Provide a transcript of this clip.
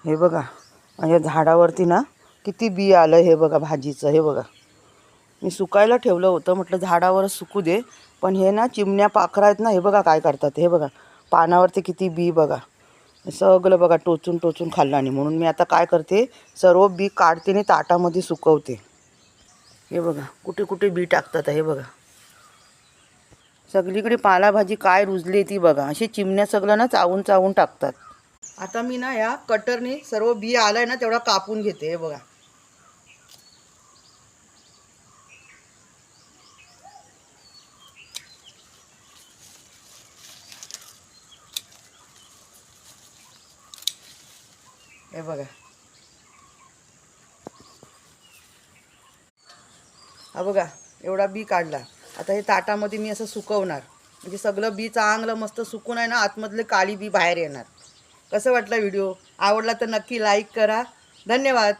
हे बघा माझ्या झाडावरती ना किती बी आलं. हे बघा भाजीचं. हे बघा मी सुकायला ठेवलं होतं, म्हटलं झाडावरच सुकू दे. पण हे ना चिमण्या पाखरं आहेत ना, हे बघा काय करतात. हे बघा पानावरती किती बी बघा. सगळं बघा टोचून टोचून खाल्लं. आणि म्हणून मी आता काय करते, सर्व बी काढते आणि ताटामध्ये सुकवते. हे बघा कुठे कुठे बी टाकतात. हे बघा सगळीकडे पालाभाजी काय रुजली ती बघा. अशी चिमण्या सगळं ना चावून चावून टाकतात. आता मी ना या कटरने सर्व बी आलाय ना तेवढा कापून घेते. हे बघा हे बघा. हा बघा एवढा बी काढला. आता हे ताटामध्ये मी असं सुकवणार, म्हणजे सगळं बी चांगलं मस्त सुकून आहे ना आतमधले काळी बी बाहेर येणार. कसं वाटलं व्हिडिओ? आवडला तर नक्की लाईक करा. धन्यवाद.